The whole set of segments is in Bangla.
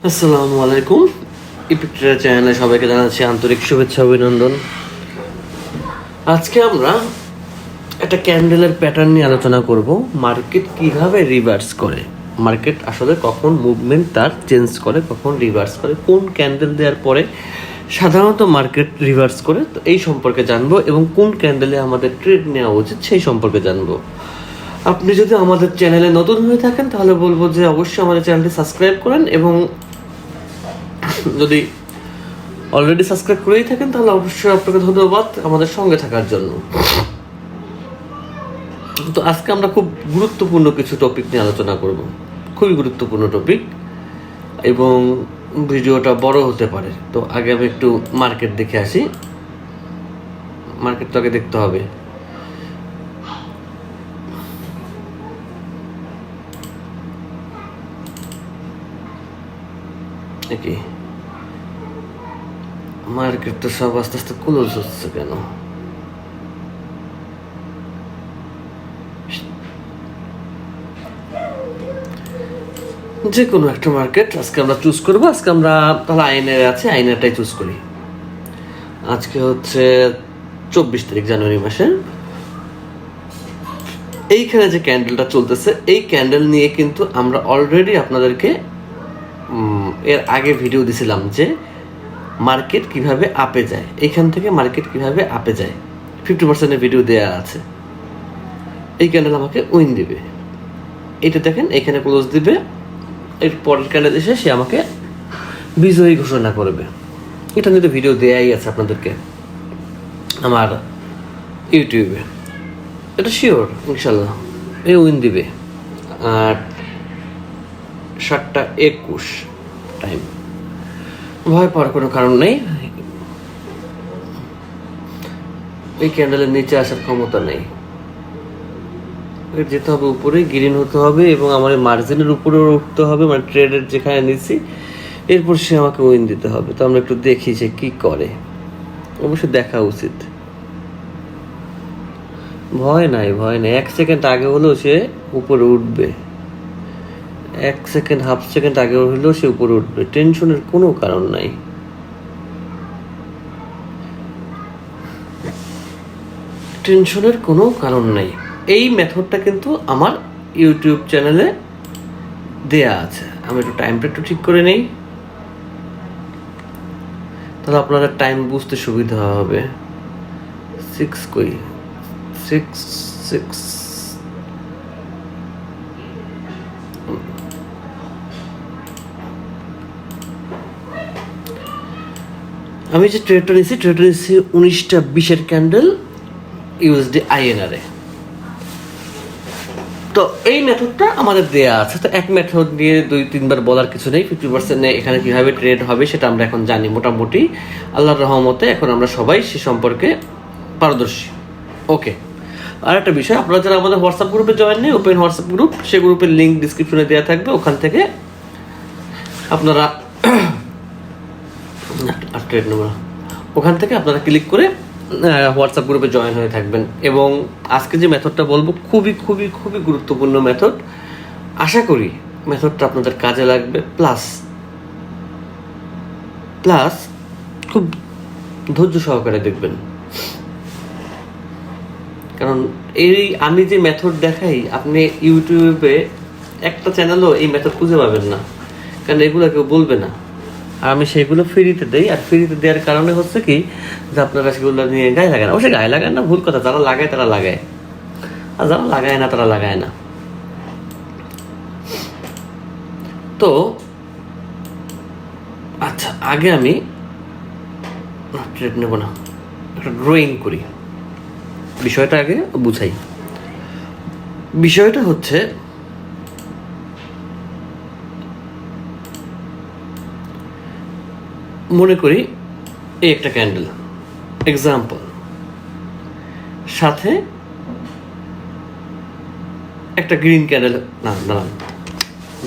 আসসালামু আলাইকুম। ইপিকট্রেডার চ্যানেলে সবাইকে জানাচ্ছি আন্তরিক শুভেচ্ছা অভিনন্দন। আজকে আমরা একটা ক্যান্ডেলের প্যাটার্ন নিয়ে আলোচনা করব। মার্কেট কিভাবে রিভার্স করে, মার্কেট আসলে কখন মুভমেন্ট তার চেঞ্জ করে, কখন রিভার্স করে, কোন ক্যান্ডেল দেওয়ার পরে সাধারণত মার্কেট রিভার্স করে, তো এই সম্পর্কে জানবো এবং কোন ক্যান্ডেলে আমাদের ট্রেড নেওয়া উচিত সেই সম্পর্কে জানবো। আপনি যদি আমাদের চ্যানেলে নতুন হয়ে থাকেন তাহলে বলবো যে অবশ্যই আমাদের চ্যানেলটি সাবস্ক্রাইব করেন, এবং যদি অলরেডি সাবস্ক্রাইব করেই থাকেন তাহলে অবশ্যই আপনাকে ধন্যবাদ আমাদের সঙ্গে থাকার জন্য। তো আজকে আমরা খুব গুরুত্বপূর্ণ কিছু টপিক নিয়ে আলোচনা করব, খুবই গুরুত্বপূর্ণ টপিক, এবং ভিডিওটা বড় হতে পারে। তো আগে আমি একটু মার্কেট দেখে আসি। মার্কেট তো আগে দেখতে হবে। কি মার্কেট তো সব আস্তে আস্তে ক্লোজ হচ্ছে কেন? যে কোনো একটা মার্কেট আজকে আমরা চুজ করবো। আজকে আমরা তাহলে আইনের আছে, আইনারটাই চুজ করি। আজকে হচ্ছে 24 তারিখ জানুয়ারি মাসের। এইখানে যে ক্যান্ডেলটা চলতেছে, এই ক্যান্ডেল নিয়ে কিন্তু আমরা অলরেডি আপনাদেরকে এর আগে ভিডিও দিছিলাম যে মার্কেট কিভাবে আপে যায়, এইখান থেকে মার্কেট কিভাবে আপে যায় 50%-এর ভিডিও দেওয়া আছে। এই ক্যান্ডেল আমাকে উইন দিবে, এটা দেখেন এখানে ক্লোজ দিবে, এর পরের ক্যান্ডেল এসে সে আমাকে বিজয়ী ঘোষণা করবে। এটা নিয়ে তো ভিডিও দেয়াই আছে আপনাদেরকে আমার ইউটিউবে, এটা শিওর ইনশাল্লাহ এই উইন দিবে। আর 7:21 টাইম, ভয় পাওয়ার কোনো কারণ নেই। এই ক্যান্ডেলের নিচে আসার ক্ষমতা নেই, যেতে হবে উপরে, গ্রিন হতে হবে এবং আমার মার্জিনের উপরেও উঠতে হবে, মানে ট্রেডের যেখানে নিচ্ছি, এরপর সে আমাকে উইন দিতে হবে। তো আমরা একটু দেখি সে কি করে, অবশ্যই দেখা উচিত। ভয় নাই, ভয় নাই, 1 সেকেন্ড আগে হলেও সে উপরে উঠবে, 1 সেকেন্ড হাফ সেকেন্ড আগে হলেও সে উপরে উঠবে, টেনশনের কোনো কারণ নাই। টেনশনের কোনো কারণ নাই। এই মেথডটা কিন্তু আমার ইউটিউব চ্যানেলে দেয়া আছে। আমি একটু টাইমটা একটু ঠিক করে নেই, তাহলে আপনাদের টাইম বুঝতে সুবিধা হবে। 6 কই 6 6 আমি যে ট্রেডটা নিয়েছি 19:20 ক্যান্ডেল ইউএসডি আইএনআরে। তো এই মেথডটা আমাদের দেয়া আছে। তো এক মেথড নিয়ে 2-3 বার বলার কিছু নেই। 50% এখানে কিভাবে ট্রেড হবে সেটা আমরা এখন জানি মোটামুটি, আল্লাহর রহমতে এখন আমরা সবাই সে সম্পর্কে পারদর্শী। ওকে, আর একটা বিষয়, আপনারা যারা আমাদের হোয়াটসঅ্যাপ গ্রুপে জয়েন নেই, ওপেন হোয়াটসঅ্যাপ গ্রুপ, সেই গ্রুপের লিঙ্ক ডিসক্রিপশনে দেওয়া থাকবে, ওখান থেকে আপনারা ট্রেড নেব, ওখান থেকে আপনারা ক্লিক করে হোয়াটসঅ্যাপ গ্রুপে জয়েন হয়ে থাকবেন। এবং আজকে যে মেথডটা বলবো খুবই খুবই খুবই গুরুত্বপূর্ণ মেথড, আশা করি মেথডটা আপনাদের কাজে লাগবে। প্লাস খুব ধৈর্য সহকারে দেখবেন, কারণ এই আমি যে মেথড দেখাই, আপনি ইউটিউবে একটা চ্যানেলও এই মেথড খুঁজে পাবেন না, কারণ এগুলো কেউ বলবে না। আর আমি সেগুলো ফ্রিতে দেই, আর ফ্রিতে দেওয়ার কারণে হচ্ছে কি যে আপনারা সেগুলো নিয়ে গায়ে লাগান। অবশ্যই গায়ে লাগান না, ভুল কথা, যারা লাগায় তারা লাগায়, আর যারা লাগায় না তারা লাগায় না। তো আচ্ছা, আগে আমি ট্রেড নেব না, একটা ড্রয়িং করি, বিষয়টা আগে বুঝাই। বিষয়টা হচ্ছে মনে করি এই একটা ক্যান্ডেল এক্সাম্পল, সাথে একটা গ্রিন ক্যান্ডেল। না দাঁড়ান,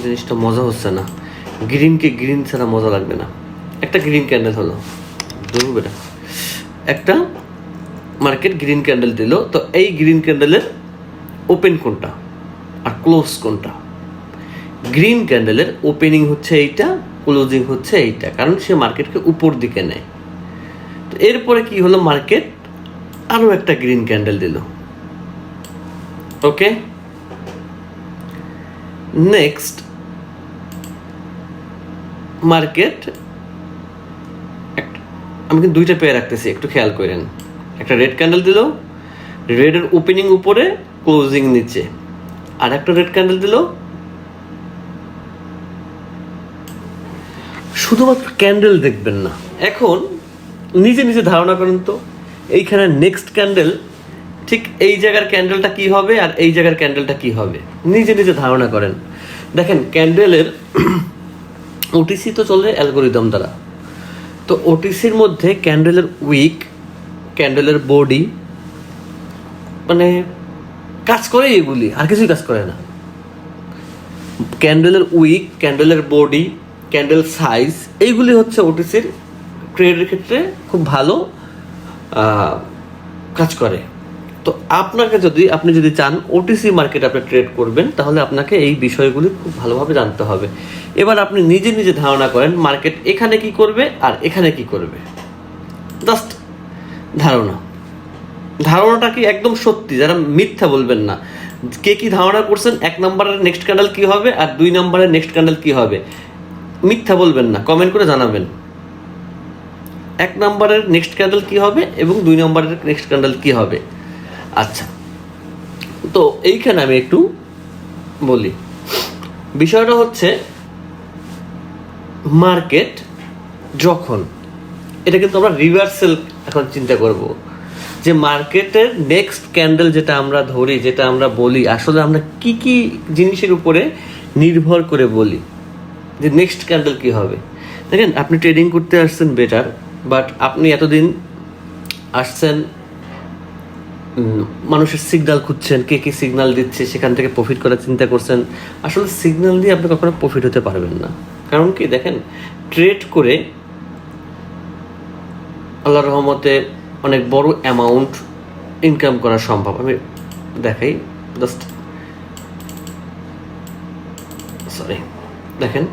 জিনিসটা মজা হচ্ছে না, গ্রিনকে গ্রিন ছাড়া মজা লাগবে না। একটা গ্রিন ক্যান্ডেল হলো, ধরুন বেটা একটা মার্কেট গ্রিন ক্যান্ডেল দিল, তো এই গ্রিন ক্যান্ডেলের ওপেন কোনটা আর ক্লোজ কোনটা? গ্রিন ক্যান্ডেলের ওপেনিং হচ্ছে এইটা, ক্লোজিং হচ্ছে এইটা, কারণ সে মার্কেটকে উপর দিকে নেয়। তো এরপরে কি হলো, মার্কেট আরও একটা গ্রিন ক্যান্ডেল দিল। ওকে, নেক্সট মার্কেট, আমি কিন্তু দুইটা পেয়ে রাখতেছি, একটু খেয়াল করেন। একটা রেড ক্যান্ডেল দিল, রেডের ওপেনিং উপরে, ক্লোজিং নিচে। আর একটা রেড ক্যান্ডেল দিল। শুধুমাত্র ক্যান্ডেল দেখবেন না, এখন নিজে নিজে ধারণা করেন তো এইখানে নেক্সট ক্যান্ডেল ঠিক এই জায়গার ক্যান্ডেলটা কি হবে আর এই জায়গার ক্যান্ডেলটা কি হবে, নিজে নিজে ধারণা করেন। দেখেন ক্যান্ডেলের ওটিসি তো চলে অ্যালগোরিদম দ্বারা, তো ওটিসির মধ্যে ক্যান্ডেলের উইক, ক্যান্ডেলের বডি, মানে কাজ করে এগুলি, আর কিছুই কাজ করে না। ক্যান্ডেলের উইক, ক্যান্ডেলের বডি, ক্যান্ডেল সাইজ, এইগুলি হচ্ছে ওটিসির ট্রেডের ক্ষেত্রে খুব ভালো কাজ করে। তো আপনি যদি চান ওটিসি মার্কেট আপনি ট্রেড করবেন, তাহলে আপনাকে এই বিষয়গুলি খুব ভালোভাবে জানতে হবে। এবার আপনি নিজে নিজে ধারণা করেন মার্কেট এখানে কি করবে আর এখানে কি করবে, জাস্ট ধারণাটা কি একদম সত্যি, যারা মিথ্যা বলবেন না। কে কি ধারণা করছেন, 1 নম্বরের নেক্সট ক্যান্ডেল কি হবে আর 2 নম্বরের নেক্সট ক্যান্ডেল কি হবে, মিথ্যা বলবেন না, কমেন্ট করে জানাবেন 1 নম্বরের নেক্সট ক্যান্ডেল কি হবে এবং 2 নম্বরের নেক্সট ক্যান্ডেল কি হবে। আচ্ছা, তো এইখানে আমি একটু বলি, বিষয়টা হচ্ছে মার্কেট যখন, এটা কিন্তু আমরা রিভার্সাল এখন চিন্তা করব, যে মার্কেটের নেক্সট ক্যান্ডেল যেটা আমরা ধরি, যেটা আমরা বলি, আসলে আমরা কি কি জিনিসের উপরে নির্ভর করে বলি যে নেক্সট ক্যান্ডেল কি হবে। দেখেন, আপনি ট্রেডিং করতে আসছেন বেটার, বাট আপনি এতদিন আসছেন মানুষের সিগন্যাল খুঁজছেন, কে কি সিগন্যাল দিচ্ছে সেখান থেকে প্রফিট করার চিন্তা করছেন। আসলে সিগন্যাল দিয়ে আপনি কখনো প্রফিট হতে পারবেন না, কারণ কি দেখেন, ট্রেড করে আল্লাহর রহমতে অনেক বড় অ্যামাউন্ট ইনকাম করা সম্ভব। আমি দেখাই, জাস্ট দেখেন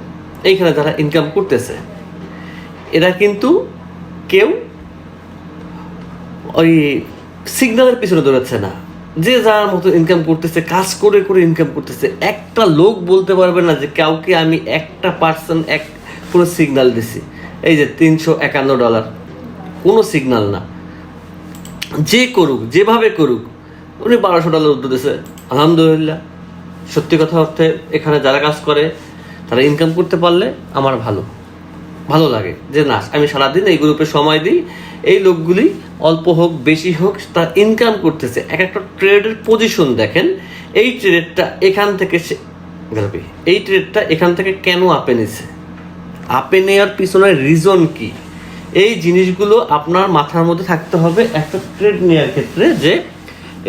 এইখানে যারা ইনকাম করতেছে, এরা কিন্তু কেউ ওই সিগন্যালের পিছনে দৌড়াচ্ছে না, যে যার মতো ইনকাম করতেছে, কাজ করে করে ইনকাম করতেছে। একটা লোক বলতে পারবে না যে কাউকে আমি 1% কোনো সিগন্যাল দিছি। এই যে $351, কোনো সিগন্যাল না, যে করুক যেভাবে করুক, উনি $1200 উদ্যোগ দিয়েছে, আলহামদুলিল্লাহ। সত্যি কথা অর্থে এখানে যারা কাজ করে তারা ইনকাম করতে পারলে আমার ভালো লাগে, যে না আমি সারাদিন এই গ্রুপে সময় দিই, এই লোকগুলি অল্প হোক বেশি হোক তার ইনকাম করতেছে। এক একটা ট্রেডের পজিশন দেখেন, এই ট্রেডটা এখান থেকে কেন আপে নিছে, আপে নেওয়ার পিছনে রিজন কি, এই জিনিসগুলো আপনার মাথার মধ্যে থাকতে হবে একটা ট্রেড নেওয়ার ক্ষেত্রে, যে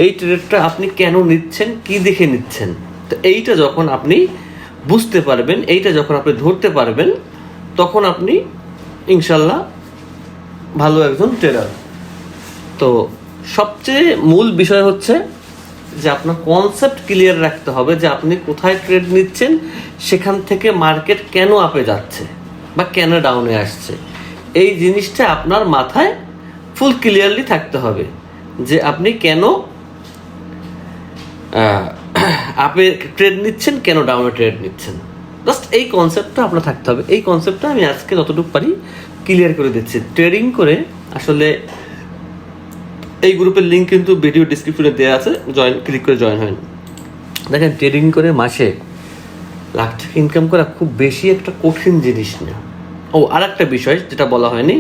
এই ট্রেডটা আপনি কেন নিচ্ছেন, কি দেখে নিচ্ছেন। তো এইটা যখন আপনি বুঝতে পারবেন, এইটা যখন আপনি ধরতে পারবেন, তখন আপনি ইনশাল্লাহ ভালো একজন ট্রেডার। তো সবচেয়ে মূল বিষয় হচ্ছে যে আপনার কনসেপ্ট ক্লিয়ার রাখতে হবে, যে আপনি কোথায় ট্রেড নিচ্ছেন, সেখান থেকে মার্কেট কেন আপে যাচ্ছে বা কেন ডাউনে আসছে, এই জিনিসটা আপনার মাথায় ফুল ক্লিয়ারলি থাকতে হবে, যে আপনি কেন আপে ট্রেড নিচ্ছেন, কেন ডাউনে ট্রেড নিচ্ছেন। জাস্ট এই কনসেপ্টটা আপনার থাকতে হবে। এই কনসেপ্টটা আমি আজকে যতটুকু পারি ক্লিয়ার করে দিচ্ছি। ট্রেডিং করে আসলে এই গ্রুপের লিঙ্ক কিন্তু ভিডিও ডিসক্রিপশনে দেওয়া আছে, ক্লিক করে জয়েন হয়। দেখেন, ট্রেডিং করে মাসে লাখ টাকা ইনকাম করা খুব বেশি একটা কঠিন জিনিস না। আর একটা বিষয় যেটা বলা হয়নি,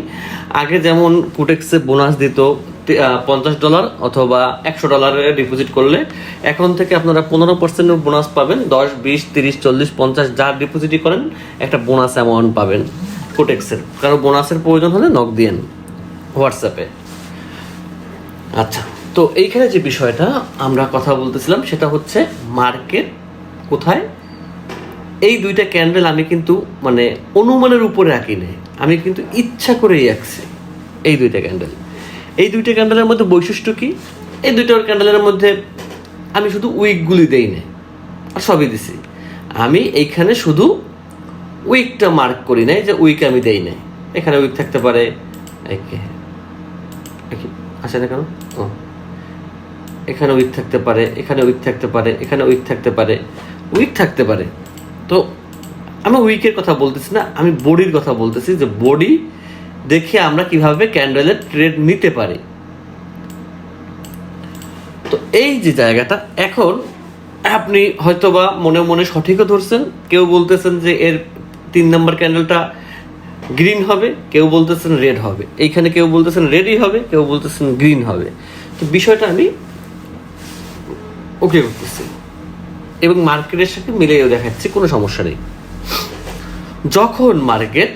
আগে যেমন কোটেক্সে বোনাস দিত $50 অথবা $100 ডিপোজিট করলে, এখন থেকে আপনারা 15% বোনাস পাবেন। 10, 20, 30, 40, 50 যা ডিপোজিটই করেন একটা বোনাস অ্যামাউন্ট পাবেন কোটেক্সের। কারো বোনাসের প্রয়োজন হলে নক দিয়েন হোয়াটসঅ্যাপে। আচ্ছা, তো এইখানে যে বিষয়টা আমরা কথা বলতেছিলাম সেটা হচ্ছে মার্কেট কোথায়। এই দুইটা ক্যান্ডেল আমি কিন্তু মানে অনুমানের উপরে আঁকি নেই, আমি কিন্তু ইচ্ছা করেই আঁকছি এই দুইটা ক্যান্ডেল। এই দুইটা ক্যান্ডেলের মধ্যে বৈশিষ্ট্য কি, এই দুইটা ক্যান্ডেলের মধ্যে আমি শুধু উইকগুলি দেই না, আর সবই দিছি। আমি এইখানে শুধু উইকটা মার্ক করি নাই, যে উইক আমি দেই নাই। এখানে উইক থাকতে পারে, আসে না কেন, এখানে উইক থাকতে পারে, এখানে উইক থাকতে পারে, এখানে উইক থাকতে পারে, উইক থাকতে পারে। তো আমি উইকের কথা বলতেছি না, আমি বডির কথা বলতেছি, যে বডি দেখে আমরা কিভাবে ক্যান্ডেলের ট্রেড নিতে পারি। তো এই যে জায়গাটা, এখন আপনি হয়তোবা মনে মনে সঠিকও ধরছেন, কেউ বলতেছেন যে এর 3 নম্বর ক্যান্ডেলটা গ্রিন হবে, কেউ বলতেছেন রেড হবে, এইখানে কেউ বলতেছেন রেডই হবে, কেউ বলতেছেন গ্রিন হবে। তো বিষয়টা আমি ওকে করতেছি এবং মার্কেটের সাথে মিলিয়েও দেখাচ্ছি, কোনো সমস্যা নেই। যখন মার্কেট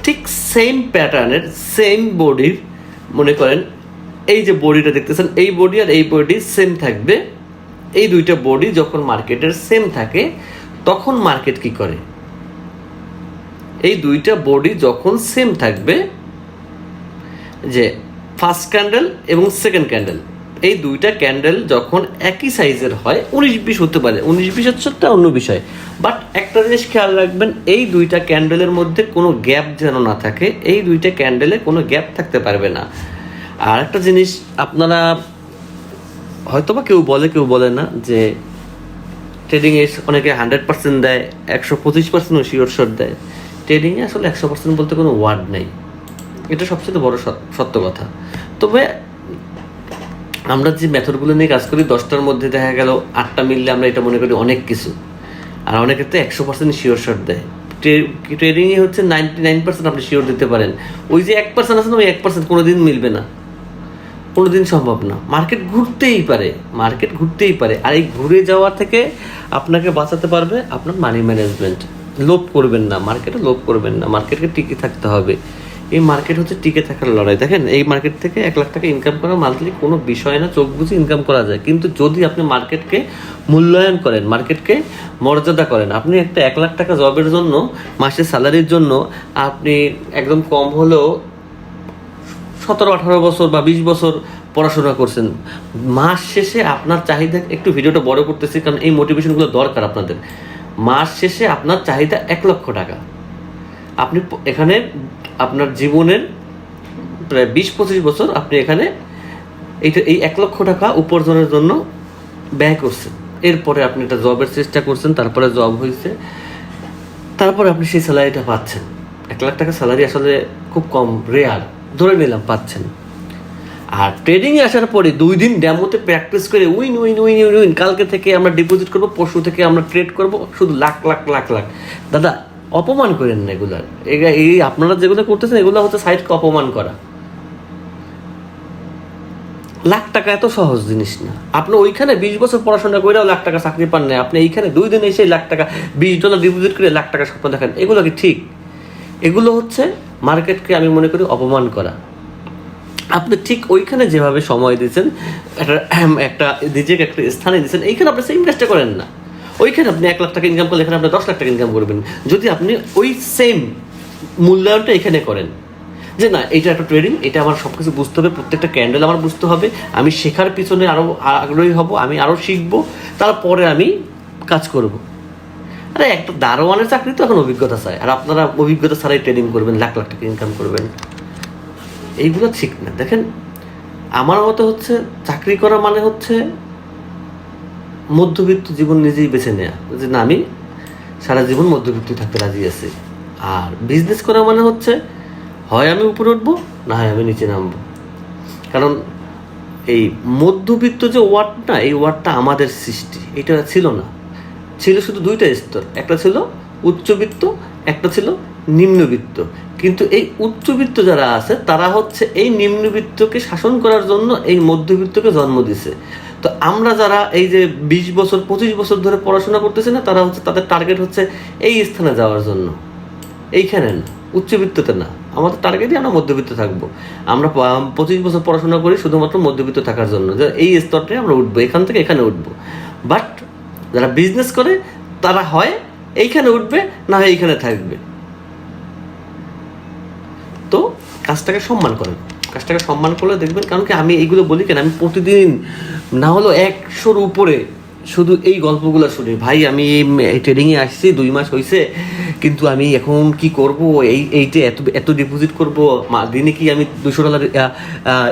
ঠিক সেম প্যাটার্নের, সেম বডির, মনে করেন এই যে বডিটা দেখতেছেন, এই বডি আর এই বডি সেম থাকবে, এই দুইটা বডি যখন মার্কেটের সেম থাকে, তখন মার্কেট কি করে, এই দুইটা বডি যখন সেম থাকবে, যে ফার্স্ট ক্যান্ডেল এবং সেকেন্ড ক্যান্ডেল, এই দুইটা ক্যান্ডেল যখন একই সাইজের হয়, 19-20 হতে পারে, 19-20 হচ্ছে একটা অন্য বিষয়, বাট একটা জিনিস খেয়াল রাখবেন, এই দুইটা ক্যান্ডেলের মধ্যে কোনো গ্যাপ যেন না থাকে, এই দুইটা ক্যান্ডেলে কোনো গ্যাপ থাকতে পারবে না। আর একটা জিনিস আপনারা হয়তোবা কেউ বলে কেউ বলে না, যে ট্রেডিংয়ে অনেকে 100% দেয়, 125% শিওর শট দেয়। ট্রেডিংয়ে আসলে 100% বলতে কোনো ওয়ার্ড নেই, এটা সবচেয়ে বড় সত্য কথা। তবে আমরা যে মেথডগুলো নিয়ে কাজ করি, 10টার মধ্যে দেখা গেল 8টা মিললে আমরা এটা মনে করি অনেক কিছু, আর অনেকের তো 100% শিওর শট দেয়। ট্রেডিংয়ে হচ্ছে 99% আপনি শিওর দিতে পারেন, ওই যে 1% আছে না, ওই 1% কোনোদিন মিলবে না, কোনোদিন সম্ভব না। মার্কেট ঘুরতেই পারে, মার্কেট ঘুরতেই পারে, আর এই ঘুরে যাওয়া থেকে আপনাকে বাঁচাতে পারবে আপনার মানি ম্যানেজমেন্ট। লোভ করবেন না, মার্কেটে লোভ করবেন না, মার্কেটকে টিকে থাকতে হবে। এই মার্কেট হচ্ছে টিকে থাকার লড়াই। দেখেন, এই মার্কেট থেকে 1 লাখ টাকা ইনকাম করা মান্থলি কোনো বিষয় না, চোখ বুঝে ইনকাম করা যায়। কিন্তু যদি আপনি মার্কেটকে মূল্যায়ন করেন, মার্কেটকে মর্যাদা করেন, আপনি একটা 1 লাখ টাকা জবের জন্য, মাসের স্যালারির জন্য আপনি একদম কম হলেও 17-18 বছর বা 20 বছর পড়াশোনা করছেন, মাস শেষে আপনার চাহিদা, একটু ভিডিওটা বড় করতেছি কারণ এই মোটিভেশনগুলো দরকার আপনাদের, মাস শেষে আপনার চাহিদা 1 লক্ষ টাকা। আপনি এখানে আপনার জীবনের প্রায় 20-25 বছর আপনি এখানে এই 1 লক্ষ টাকা উপার্জনের জন্য ব্যয় করছেন। এরপরে আপনি একটা জবের চেষ্টা করছেন, তারপরে জব হয়েছে, তারপরে আপনি সেই স্যালারিটা পাচ্ছেন। 1 লাখ টাকা স্যালারি আসলে খুব কম, রেয়ার, ধরে নিলাম পাচ্ছেন। আর ট্রেডিংয়ে আসার পরে 2 দিন ডেমোতে প্র্যাকটিস করে উইন উইন উইন উইন, কালকে থেকে আমরা ডিপোজিট করবো, পরশু থেকে আমরা ট্রেড করবো, শুধু লাখ লাখ লাখ লাখ। দাদা, অপমান করেন না এগুলার, এই আপনারা যেগুলো করতেছেন এগুলো হচ্ছে সাইডকে অপমান করা। লাখ টাকা এত সহজ জিনিস না। আপনি ওইখানে 20 বছর পড়াশোনা করেও লাখ টাকা চাকরি পান না, আপনি এইখানে 2 দিন এসে লাখ টাকা, $20 ডিপোজিট করে লাখ টাকা স্বপ্ন দেখেন, এগুলো কি ঠিক? এগুলো হচ্ছে মার্কেটকে আমি মনে করি অপমান করা। আপনি ঠিক ওইখানে যেভাবে সময় দিয়েছেন, একটা নিজেকে একটা স্থানে দিয়েছেন, এইখানে আপনি সেম কাজটা করেন না। ওইখানে আপনি 1 লাখ টাকা ইনকাম করলে এখানে আপনি 10 লাখ টাকা ইনকাম করবেন, যদি আপনি ওই সেম মূল্যায়নটা এখানে করেন, যে না এটা একটা ট্রেডিং, এটা আমার সব কিছু বুঝতে হবে, প্রত্যেকটা ক্যান্ডেল আমার বুঝতে হবে, আমি শেখার পিছনে আরও আগ্রহী হব, আমি আরও শিখবো, তারপরে আমি কাজ করব। আরে একটা দারোয়ানের চাকরি তো এখন অভিজ্ঞতা চায়, আর আপনারা অভিজ্ঞতা ছাড়াই ট্রেডিং করবেন, লাখ লাখ টাকা ইনকাম করবেন, এইগুলো ঠিক না। দেখেন, আমার মতো হচ্ছে চাকরি করা মানে হচ্ছে মধ্যবিত্ত জীবন নিজেই বেছে নেওয়া, যে না আমি সারা জীবন মধ্যবিত্ত থাকতে রাজি আছি। আর বিজনেস করা মানে হচ্ছে হয় আমি উপরে উঠবো, না হয় আমি নিচে নামবো। কারণ এই মধ্যবিত্ত যে ওয়ার্ডটা, এই ওয়ার্ডটা আমাদের সৃষ্টি, এটা ছিল না, ছিল শুধু 2টা স্তর, একটা ছিল উচ্চবিত্ত, একটা ছিল নিম্নবিত্ত। কিন্তু এই উচ্চবিত্ত যারা আছে তারা হচ্ছে এই নিম্নবিত্তকে শাসন করার জন্য এই মধ্যবিত্তকে জন্ম দিছে। তো আমরা যারা এই যে 20 বছর 25 বছর ধরে পড়াশোনা করতেছি না, তারা হচ্ছে তাদের টার্গেট হচ্ছে এই স্থানে যাওয়ার জন্য, এইখানে না, উচ্চবিত্ততে না। আমাদের টার্গেটই আমরা মধ্যবিত্ত থাকবো। আমরা 25 বছর পড়াশোনা করি শুধুমাত্র মধ্যবিত্ত থাকার জন্য, যে এই স্তরটাই আমরা উঠবো, এখান থেকে এখানে উঠবো। বাট যারা বিজনেস করে তারা হয় এইখানে উঠবে, না হয় এইখানে থাকবে। তো কাজটাকে সম্মান করেন, কাজটাকে সম্মান করলে দেখবেন। কারণ কি আমি এইগুলো বলি কেন, আমি প্রতিদিন না হলো 100-র উপরে শুধু এই গল্পগুলো শুনি। ভাই আমি এই ট্রেডিংয়ে আসছি, 2 মাস হয়েছে, কিন্তু আমি এখন কি করব, এইটা এত এত ডিপোজিট করব, দিনে কি আমি $200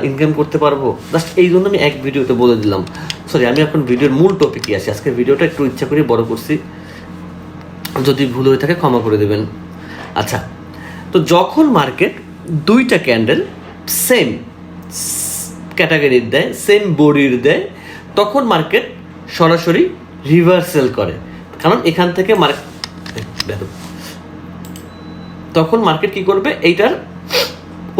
ইনকাম করতে পারবো? জাস্ট এই জন্য আমি এক ভিডিওতে বলে দিলাম। সরি, আমি এখন ভিডিওর মূল টপিকে আসি। আজকে ভিডিওটা একটু ইচ্ছা করে বড় করছি, যদি ভুল হয়ে থাকে ক্ষমা করে দেবেন। আচ্ছা, তো যখন মার্কেট দুইটা ক্যান্ডেল সেম ক্যাটাগরির দেয়, সেম বডির দেয়, তখন মার্কেট সরাসরি রিভার্সাল করে। কারণ এখান থেকে তখন মার্কেট কি করবে, এইটার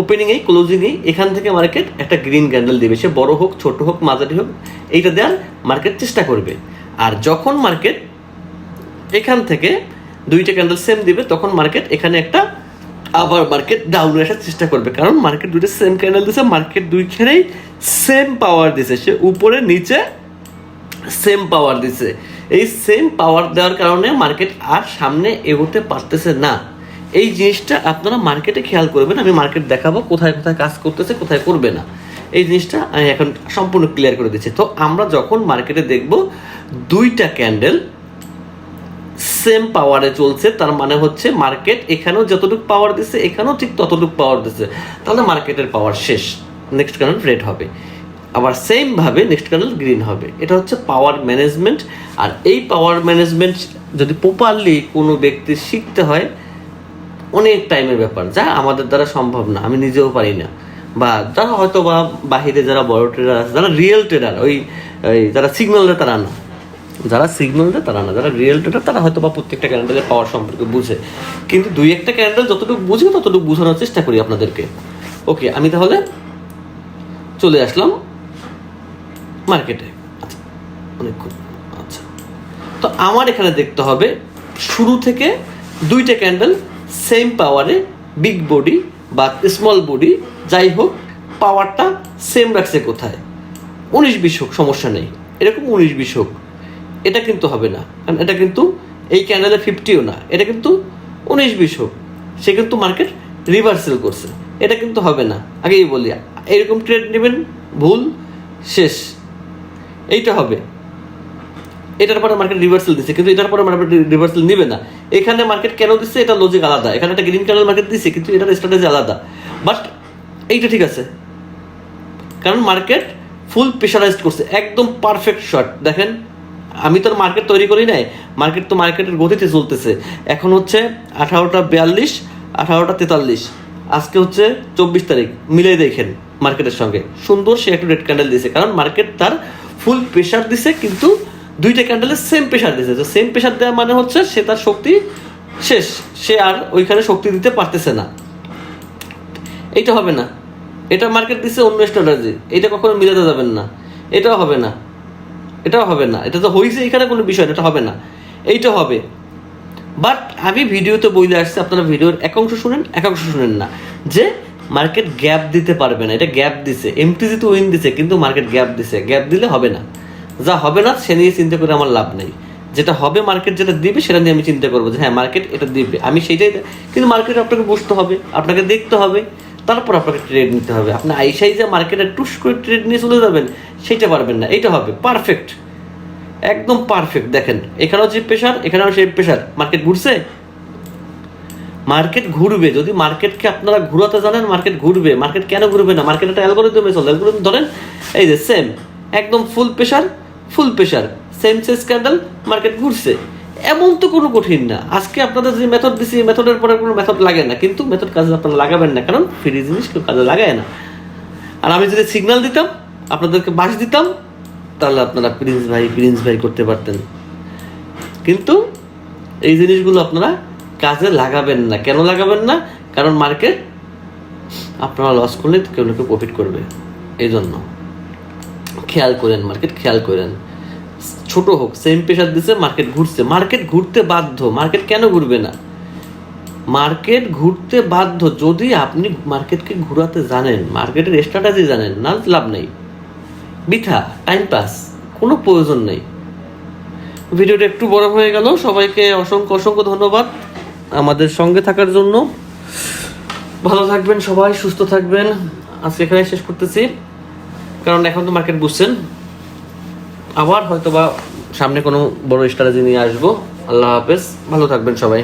ওপেনিংয়েই ক্লোজিংয়েই এখান থেকে মার্কেট একটা গ্রিন ক্যান্ডেল দেবে, সে বড় হোক ছোট হোক মাঝারি হোক, এইটা দেওয়ার মার্কেট চেষ্টা করবে। আর যখন মার্কেট এখান থেকে দুইটা ক্যান্ডেল সেম দিবে, তখন মার্কেট এখানে একটা আবার মার্কেট ডাউনে আসার চেষ্টা করবে। কারণ মার্কেট দুইটা সেম ক্যান্ডেল দিছে, মার্কেট দুইখানেই সেম পাওয়ার দিছে, সে উপরে নিচে সেম পাওয়ার দিছে। এই সেম পাওয়ার দেওয়ার কারণে মার্কেট আর সামনে এগোতে পারতেছে না। এই জিনিসটা আপনারা মার্কেটে খেয়াল করবেন, আমি মার্কেট দেখাবো কোথায় কোথায় কাজ করতেছে, কোথায় করবে না। এই জিনিসটা আমি এখন সম্পূর্ণ ক্লিয়ার করে দিচ্ছি। তো আমরা যখন মার্কেটে দেখব দুইটা ক্যান্ডেল সেম পাওয়ারে চলছে, তার মানে হচ্ছে মার্কেট এখানেও যতটুকু পাওয়ার দিচ্ছে এখানেও ঠিক ততটুকু পাওয়ার দিচ্ছে, তাহলে মার্কেটের পাওয়ার শেষ, নেক্সট ক্যান্ডেল রেড হবে, আবার সেম ভাবে নেক্সট ক্যান্ডেল গ্রিন হবে। এটা হচ্ছে পাওয়ার ম্যানেজমেন্ট। আর এই পাওয়ার ম্যানেজমেন্ট যদি প্রপারলি কোনো ব্যক্তির শিখতে হয়, অনেক টাইমের ব্যাপার, যা আমাদের দ্বারা সম্ভব না, আমি নিজেও পারি না। বা যারা হয়তো বা বাহিরে যারা বড় ট্রেডার আছে, যারা রিয়েল ট্রেডার, ওই যারা সিগন্যাল দেয় তারা না, যারা সিগন্যাল দেয় তারা না, যারা রিয়েল ট্রেডার তারা হয়তো বা প্রত্যেকটা ক্যান্ডেলের পাওয়ার সম্পর্কে বুঝে। কিন্তু দুই একটা ক্যান্ডেল যতটুকু বুঝে ততটুকু বোঝানোর চেষ্টা করি আপনাদেরকে। ওকে, আমি তাহলে চলে আসলাম মার্কেটে। আচ্ছা, অনেকক্ষণ। আচ্ছা, তো আমার এখানে দেখতে হবে শুরু থেকে দুইটা ক্যান্ডেল সেম পাওয়ারে, বিগ বডি বা স্মল বডি যাই হোক, পাওয়ারটা সেম রাখছে কোথায়, 19-20 হোক সমস্যা নেই, এরকম 19-20 হোক, এটা কিন্তু হবে না। কারণ এটা কিন্তু এই ক্যান্ডেলে 50ও না, এটা কিন্তু 19-20 হোক, সে কিন্তু মার্কেট রিভার্সাল করছে, এটা কিন্তু হবে না। আগেই বলি, এরকম ট্রেড নেবেন ভুল, শেষ। এইটা হবে, এটার পরে মার্কেট রিভার্সাল দিচ্ছে, কিন্তু এটার পরে মার্কেট রিভার্সাল নিবে না। এখানে মার্কেট কেন দিচ্ছে, এটা লজিক আলাদা। এখানে একটা গ্রিন ক্যান্ডেল মার্কেট দিচ্ছে, কিন্তু এটার স্ট্র্যাটেজি আলাদা। বাট এইটা ঠিক আছে, কারণ মার্কেট ফুল প্রেশারাইজড করছে, একদম পারফেক্ট শট। দেখেন, আমি তো মার্কেট তৈরি করি নাই, মার্কেট তো মার্কেটের গতিতে চলতেছে। এখন হচ্ছে 18:42, 18:43, আজকে হচ্ছে 24 তারিখ, মিলাই দেখেন মার্কেটের সঙ্গে সুন্দর সে একটু রেড ক্যান্ডেল দিছে, কারণ মার্কেট তার ফুল প্রেশার দিছে, কিন্তু দুইটা ক্যান্ডেলের সেম প্রেশার দিছে। তো সেম প্রেশার দেওয়া মানে হচ্ছে সে তার শক্তি শেষ, সে আর ওইখানে শক্তি দিতে পারতেছে না। এইটা হবে না, এটা মার্কেট দিচ্ছে অন্য স্ট্র্যাটেজি, এটা কখনো মিলাতে যাবেন না, এটাও হবে না, এটাও হবে না। এটা তো হয়েছে, এখানে কোনো বিষয় না, এটা হবে না, এইটা হবে। বাট আমি ভিডিওতে বলে আসছি, আপনারা ভিডিওর এক অংশ শুনেন, এক অংশ শুনেন না, যে মার্কেট গ্যাপ দিতে পারবে না। এটা গ্যাপ দিছে, এমটিজি তো উইন দিছে, কিন্তু মার্কেট গ্যাপ দিছে, গ্যাপ দিলে হবে না। যা হবে না সে নিয়ে চিন্তা করে আমার লাভ নেই, যেটা হবে মার্কেট যেটা দিবে সেটা নিয়ে আমি চিন্তা করবো যে হ্যাঁ মার্কেট এটা দিবে, আমি সেইটাই। কিন্তু মার্কেট আপনাকে বুঝতে হবে, আপনাকে দেখতে হবে, তারপর আপনাকে ট্রেড নিতে হবে। আপনি আইসাই যে মার্কেটে টুস করে ট্রেড নিয়ে চলে যাবেন, সেইটা পারবেন না। এইটা হবে পারফেক্ট, একদম পারফেক্ট। দেখেন, এখানেও যে প্রেশার, এখানেও সেই প্রেশার, মার্কেট ঘুরছে, মার্কেট ঘুরবে। যদি মার্কেটকে আপনারা ঘুরাতে জানেন, মার্কেট ঘুরবে। মার্কেট কেন ঘুরবে না? মার্কেট একটা অ্যালগরিদমে চলে, অ্যালগরিদম ধরেন, এই যে সেম, একদম ফুল প্রেশার, ফুল প্রেশার, সেম সেস ক্যান্ডেল, মার্কেট ঘুরছে। এমন তো কোনো কঠিন না। আজকে আপনাদের যে মেথড দিচ্ছি, এই মেথডের পরে কোনো মেথড লাগে না, কিন্তু মেথড কাজে আপনারা লাগাবেন না, কারণ ফ্রি জিনিস কেউ কাজে লাগায় না। আর আমি যদি সিগন্যাল দিতাম, আপনাদেরকে বাস দিতাম, তাহলে আপনারা প্রিন্স ভাই করতে পারতেন। কিন্তু এই জিনিসগুলো আপনারা কাজে লাগাবেন না। কেন লাগাবেন না? কারণ মার্কেট আপনারা লস করলে কেউ না কেউ প্রফিট করবে। এই জন্য খেয়াল করেন, মার্কেট খেয়াল করেন। ছোট হোক, সেম প্রেশার দিচ্ছে, মার্কেট ঘুরছে, মার্কেট ঘুরতে বাধ্য। মার্কেট কেন ঘুরবে না? মার্কেট ঘুরতে বাধ্য যদি আপনি মার্কেটকে ঘুরাতে জানেন, মার্কেটের স্ট্র্যাটেজি জানেন। না লাভ নেই, বৃথা টাইম পাস, কোনো প্রয়োজন নেই। ভিডিওটা একটু বড় হয়ে গেল। সবাইকে অসংখ্য অসংখ্য ধন্যবাদ আমাদের সঙ্গে থাকার জন্য। ভালো থাকবেন সবাই, সুস্থ থাকবেন। আজকে এখানে শেষ করতেছি, কারণ এখন তো মার্কেট বুঝছেন। আবার হয়তো বা সামনে কোনো বড় স্ট্র্যাটেজি নিয়ে আসবো। আল্লাহ হাফেজ, ভালো থাকবেন সবাই।